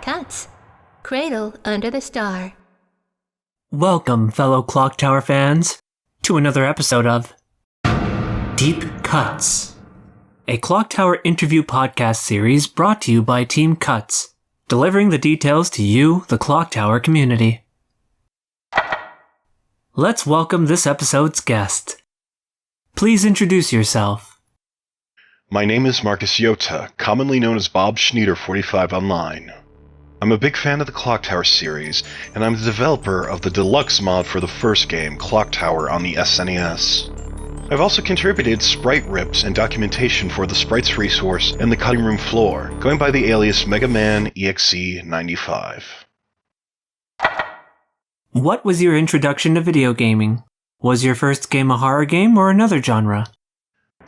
Cuts. Cradle under the star. Welcome, fellow Clock Tower fans, to another episode of Deep Cuts, a Clock Tower interview podcast series brought to you by Team C.U.T.S, delivering the details to you, the Clock Tower community. Let's welcome this episode's guest. Please introduce yourself. My name is Marcus Yota, commonly known as Bob Schneeder45 online. I'm a big fan of the Clock Tower series, and I'm the developer of the Deluxe mod for the first game, Clock Tower, on the SNES. I've also contributed sprite rips and documentation for the sprites resource and the cutting room floor, going by the alias Mega Man EXE95. What was your introduction to video gaming? Was your first game a horror game or another genre?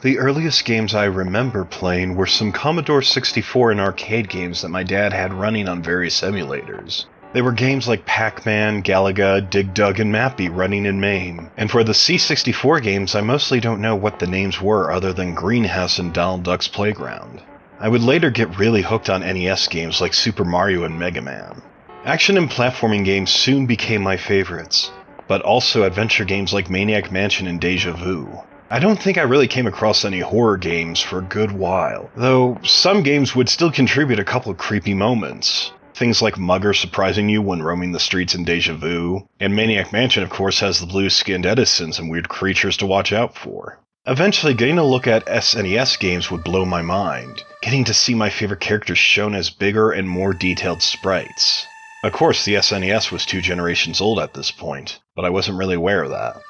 The earliest games I remember playing were some Commodore 64 and arcade games that my dad had running on various emulators. They were games like Pac-Man, Galaga, Dig Dug, and Mappy running in MAME. And for the C64 games, I mostly don't know what the names were other than Greenhouse and Donald Duck's Playground. I would later get really hooked on NES games like Super Mario and Mega Man. Action and platforming games soon became my favorites, but also adventure games like Maniac Mansion and Deja Vu. I don't think I really came across any horror games for a good while, though some games would still contribute a couple of creepy moments. Things like Mugger surprising you when roaming the streets in Deja Vu, and Maniac Mansion of course has the blue-skinned Edisons and weird creatures to watch out for. Eventually, getting a look at SNES games would blow my mind, getting to see my favorite characters shown as bigger and more detailed sprites. Of course, the SNES was 2 generations old at this point, but I wasn't really aware of that.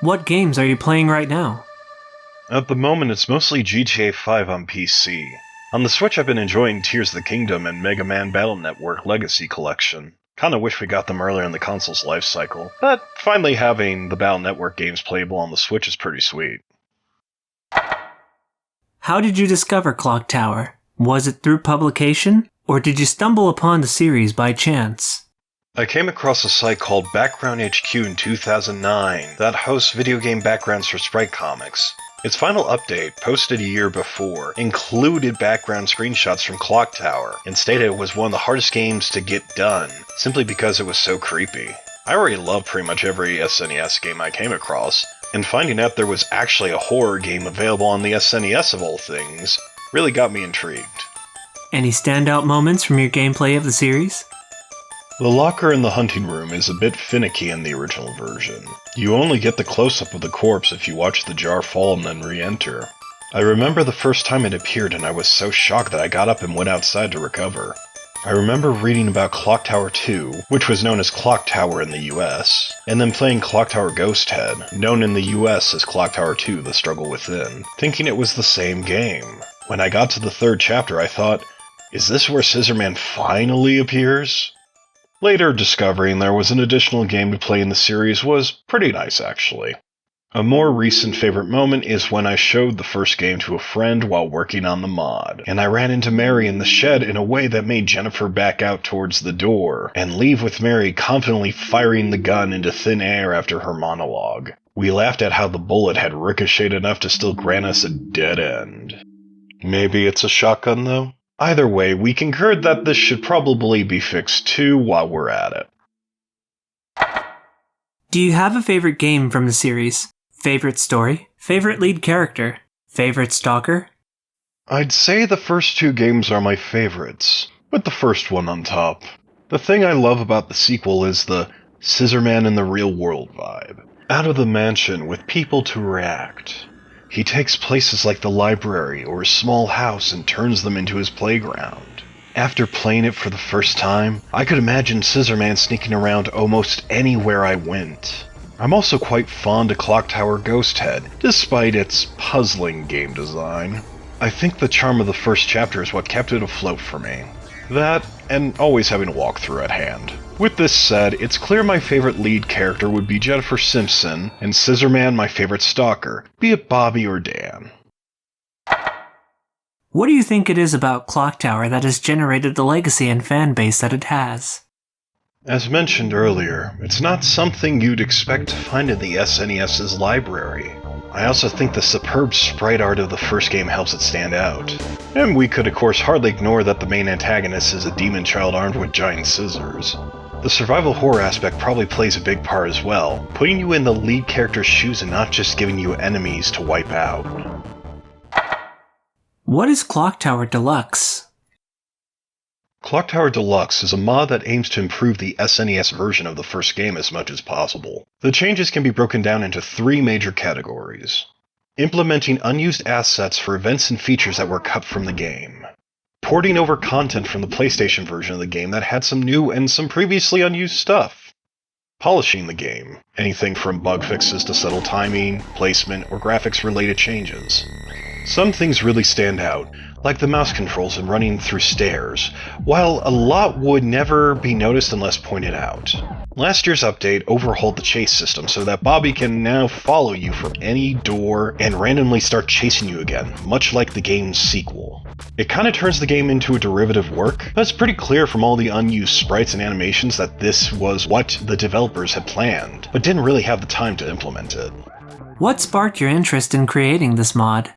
What games are you playing right now? At the moment, it's mostly GTA 5 on PC. On the Switch, I've been enjoying Tears of the Kingdom and Mega Man Battle Network Legacy Collection. Kinda wish we got them earlier in the console's life cycle, but finally having the Battle Network games playable on the Switch is pretty sweet. How did you discover Clock Tower? Was it through publication, or did you stumble upon the series by chance? I came across a site called Background HQ in 2009 that hosts video game backgrounds for Sprite Comics. Its final update, posted a year before, included background screenshots from Clock Tower and stated it was one of the hardest games to get done, simply because it was so creepy. I already loved pretty much every SNES game I came across, and finding out there was actually a horror game available on the SNES of all things really got me intrigued. Any standout moments from your gameplay of the series? The locker in the hunting room is a bit finicky in the original version. You only get the close-up of the corpse if you watch the jar fall and then re-enter. I remember the first time it appeared and I was so shocked that I got up and went outside to recover. I remember reading about Clock Tower 2, which was known as Clock Tower in the US, and then playing Clock Tower Ghost Head, known in the US as Clock Tower 2 The Struggle Within, thinking it was the same game. When I got to the 3rd chapter I thought, is this where Scissorman finally appears? Later discovering there was an additional game to play in the series was pretty nice actually. A more recent favorite moment is when I showed the first game to a friend while working on the mod, and I ran into Mary in the shed in a way that made Jennifer back out towards the door, and leave with Mary confidently firing the gun into thin air after her monologue. We laughed at how the bullet had ricocheted enough to still grant us a dead end. Maybe it's a shotgun though? Either way, we concurred that this should probably be fixed too while we're at it. Do you have a favorite game from the series? Favorite story? Favorite lead character? Favorite Stalker? I'd say the first 2 games are my favorites, with the first one on top. The thing I love about the sequel is the Scissorman in the real world vibe. Out of the mansion with people to react. He takes places like the library or a small house and turns them into his playground. After playing it for the first time, I could imagine Scissorman sneaking around almost anywhere I went. I'm also quite fond of Clock Tower Ghost Head, despite its puzzling game design. I think the charm of the first chapter is what kept it afloat for me. That, and always having a walkthrough at hand. With this said, it's clear my favorite lead character would be Jennifer Simpson, and Scissorman my favorite Stalker, be it Bobby or Dan. What do you think it is about Clock Tower that has generated the legacy and fan base that it has? As mentioned earlier, it's not something you'd expect to find in the SNES's library. I also think the superb sprite art of the first game helps it stand out. And we could of course hardly ignore that the main antagonist is a demon child armed with giant scissors. The survival horror aspect probably plays a big part as well, putting you in the lead character's shoes and not just giving you enemies to wipe out. What is Clock Tower Deluxe? Clock Tower Deluxe is a mod that aims to improve the SNES version of the first game as much as possible. The changes can be broken down into 3 major categories. Implementing unused assets for events and features that were cut from the game. Porting over content from the PlayStation version of the game that had some new and some previously unused stuff. Polishing the game, anything from bug fixes to subtle timing, placement, or graphics-related changes. Some things really stand out, like the mouse controls and running through stairs, while a lot would never be noticed unless pointed out. Last year's update overhauled the chase system so that Bobby can now follow you from any door and randomly start chasing you again, much like the game's sequel. It kinda turns the game into a derivative work, but it's pretty clear from all the unused sprites and animations that this was what the developers had planned, but didn't really have the time to implement it. What sparked your interest in creating this mod?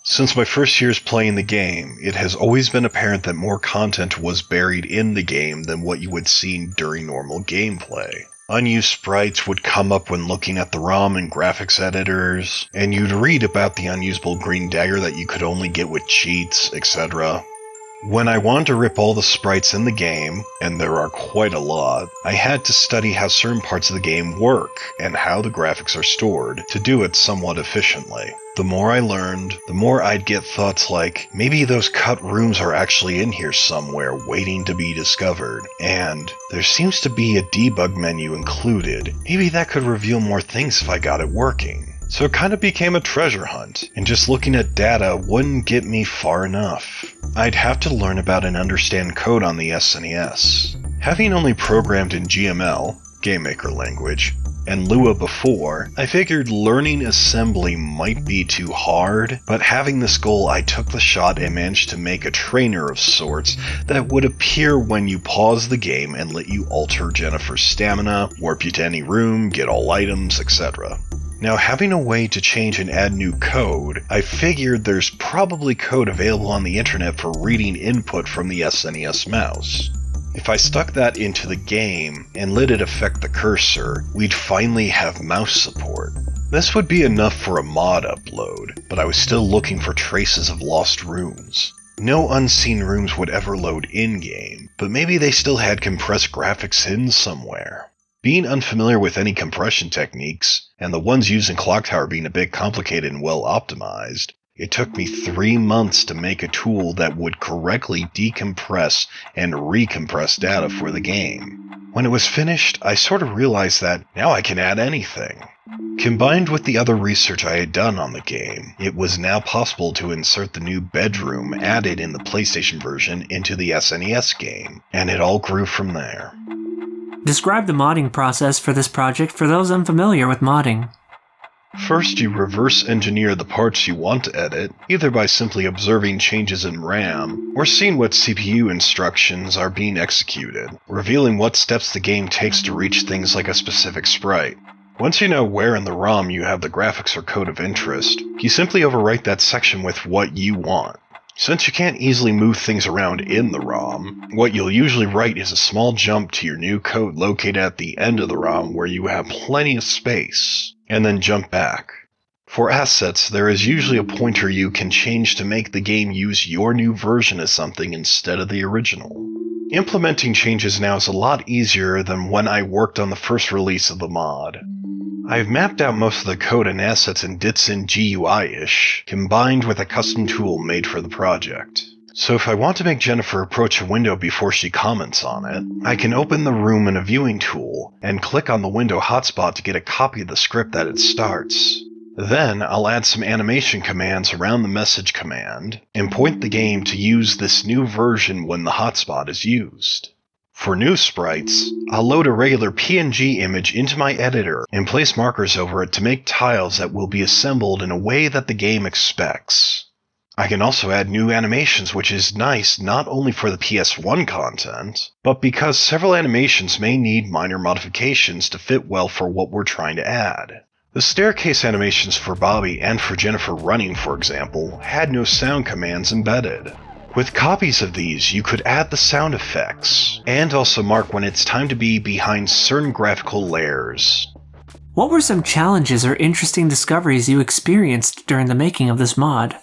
Since my first years playing the game, it has always been apparent that more content was buried in the game than what you would see during normal gameplay. Unused sprites would come up when looking at the ROM and graphics editors, and you'd read about the unusable green dagger that you could only get with cheats, etc. When I wanted to rip all the sprites in the game, and there are quite a lot, I had to study how certain parts of the game work, and how the graphics are stored, to do it somewhat efficiently. The more I learned, the more I'd get thoughts like, maybe those cut rooms are actually in here somewhere waiting to be discovered, and there seems to be a debug menu included. Maybe that could reveal more things if I got it working. So it kind of became a treasure hunt, and just looking at data wouldn't get me far enough. I'd have to learn about and understand code on the SNES. Having only programmed in GML, Game Maker language, and Lua before, I figured learning assembly might be too hard, but having this goal I took the shot and managed to make a trainer of sorts that would appear when you pause the game and let you alter Jennifer's stamina, warp you to any room, get all items, etc. Now, having a way to change and add new code, I figured there's probably code available on the internet for reading input from the SNES mouse. If I stuck that into the game and let it affect the cursor, we'd finally have mouse support. This would be enough for a mod upload, but I was still looking for traces of lost rooms. No unseen rooms would ever load in-game, but maybe they still had compressed graphics hidden somewhere. Being unfamiliar with any compression techniques, and the ones used in Clock Tower being a bit complicated and well optimized, it took me 3 months to make a tool that would correctly decompress and recompress data for the game. When it was finished, I sort of realized that now I can add anything. Combined with the other research I had done on the game, it was now possible to insert the new bedroom added in the PlayStation version into the SNES game, and it all grew from there. Describe the modding process for this project for those unfamiliar with modding. First, you reverse engineer the parts you want to edit, either by simply observing changes in RAM, or seeing what CPU instructions are being executed, revealing what steps the game takes to reach things like a specific sprite. Once you know where in the ROM you have the graphics or code of interest, you simply overwrite that section with what you want. Since you can't easily move things around in the ROM, what you'll usually write is a small jump to your new code located at the end of the ROM where you have plenty of space, and then jump back. For assets, there is usually a pointer you can change to make the game use your new version of something instead of the original. Implementing changes now is a lot easier than when I worked on the first release of the mod. I've mapped out most of the code and assets in Ditsin GUI-ish, combined with a custom tool made for the project. So if I want to make Jennifer approach a window before she comments on it, I can open the room in a viewing tool and click on the window hotspot to get a copy of the script that it starts. Then I'll add some animation commands around the message command and point the game to use this new version when the hotspot is used. For new sprites, I'll load a regular PNG image into my editor and place markers over it to make tiles that will be assembled in a way that the game expects. I can also add new animations, which is nice not only for the PS1 content, but because several animations may need minor modifications to fit well for what we're trying to add. The staircase animations for Bobby and for Jennifer running, for example, had no sound commands embedded. With copies of these, you could add the sound effects, and also mark when it's time to be behind certain graphical layers. What were some challenges or interesting discoveries you experienced during the making of this mod?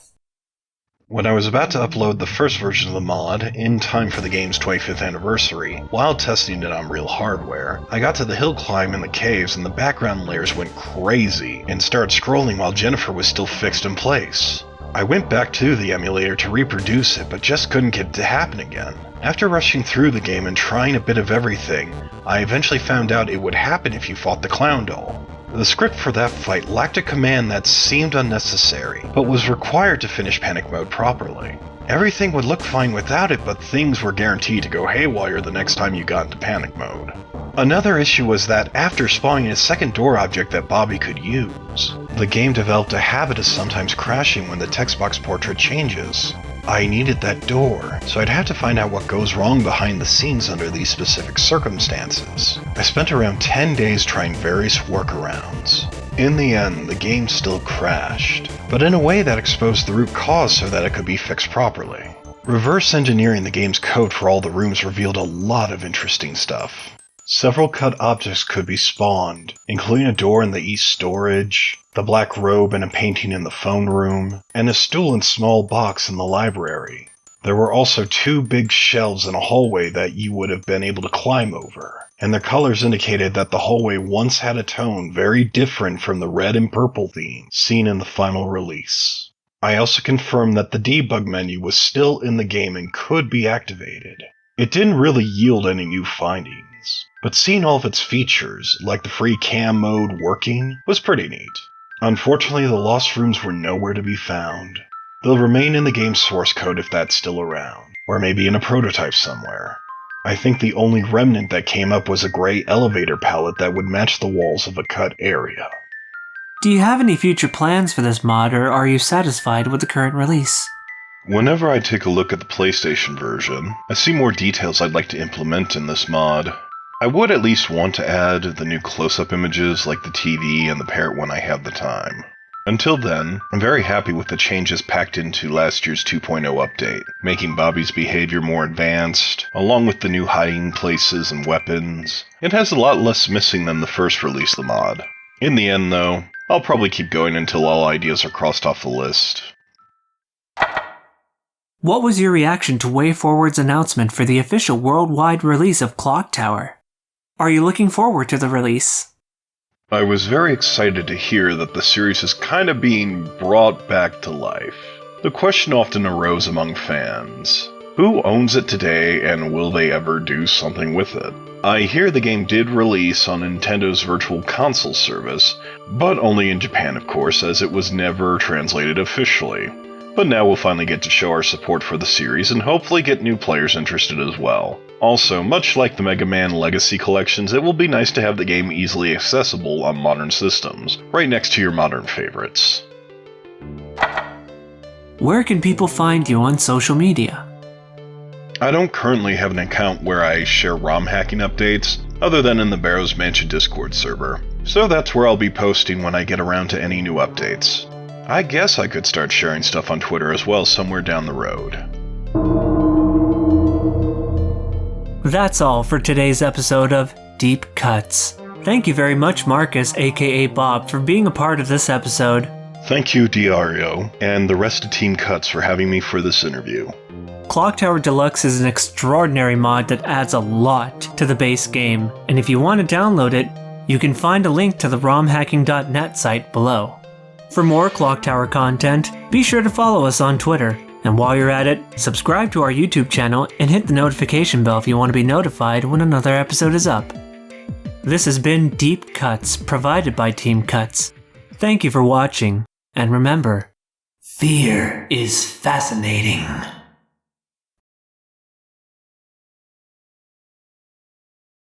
When I was about to upload the first version of the mod, in time for the game's 25th anniversary, while testing it on real hardware, I got to the hill climb in the caves and the background layers went crazy and started scrolling while Jennifer was still fixed in place. I went back to the emulator to reproduce it, but just couldn't get it to happen again. After rushing through the game and trying a bit of everything, I eventually found out it would happen if you fought the clown doll. The script for that fight lacked a command that seemed unnecessary, but was required to finish panic mode properly. Everything would look fine without it, but things were guaranteed to go haywire the next time you got into panic mode. Another issue was that after spawning a second door object that Bobby could use, the game developed a habit of sometimes crashing when the text box portrait changes. I needed that door, so I'd have to find out what goes wrong behind the scenes under these specific circumstances. I spent around 10 days trying various workarounds. In the end, the game still crashed, but in a way that exposed the root cause so that it could be fixed properly. Reverse engineering the game's code for all the rooms revealed a lot of interesting stuff. Several cut objects could be spawned, including a door in the east storage, the black robe and a painting in the phone room, and a stool and small box in the library. There were also 2 big shelves in a hallway that you would have been able to climb over, and their colors indicated that the hallway once had a tone very different from the red and purple theme seen in the final release. I also confirmed that the debug menu was still in the game and could be activated. It didn't really yield any new findings, but seeing all of its features, like the free cam mode working, was pretty neat. Unfortunately, the lost rooms were nowhere to be found. They'll remain in the game's source code if that's still around, or maybe in a prototype somewhere. I think the only remnant that came up was a gray elevator palette that would match the walls of a cut area. Do you have any future plans for this mod, or are you satisfied with the current release? Whenever I take a look at the PlayStation version, I see more details I'd like to implement in this mod. I would at least want to add the new close-up images like the TV and the parrot when I have the time. Until then, I'm very happy with the changes packed into last year's 2.0 update, making Bobby's behavior more advanced, along with the new hiding places and weapons. It has a lot less missing than the first release of the mod. In the end, though, I'll probably keep going until all ideas are crossed off the list. What was your reaction to WayForward's announcement for the official worldwide release of Clock Tower? Are you looking forward to the release? I was very excited to hear that the series is kind of being brought back to life. The question often arose among fans: who owns it today and will they ever do something with it? I hear the game did release on Nintendo's Virtual Console service, but only in Japan of course, as it was never translated officially. But now we'll finally get to show our support for the series and hopefully get new players interested as well. Also, much like the Mega Man Legacy collections, it will be nice to have the game easily accessible on modern systems, right next to your modern favorites. Where can people find you on social media? I don't currently have an account where I share ROM hacking updates, other than in the Barrows Mansion Discord server, so that's where I'll be posting when I get around to any new updates. I guess I could start sharing stuff on Twitter as well somewhere down the road. That's all for today's episode of Deep Cuts. Thank you very much, Marcus, aka Bob, for being a part of this episode. Thank you, Diario, and the rest of Team C.U.T.S for having me for this interview. Clock Tower Deluxe is an extraordinary mod that adds a lot to the base game, and if you want to download it, you can find a link to the romhacking.net site below. For more Clock Tower content, be sure to follow us on Twitter. And while you're at it, subscribe to our YouTube channel and hit the notification bell if you want to be notified when another episode is up. This has been Deep Cuts, provided by Team C.U.T.S. Thank you for watching, and remember, fear is fascinating.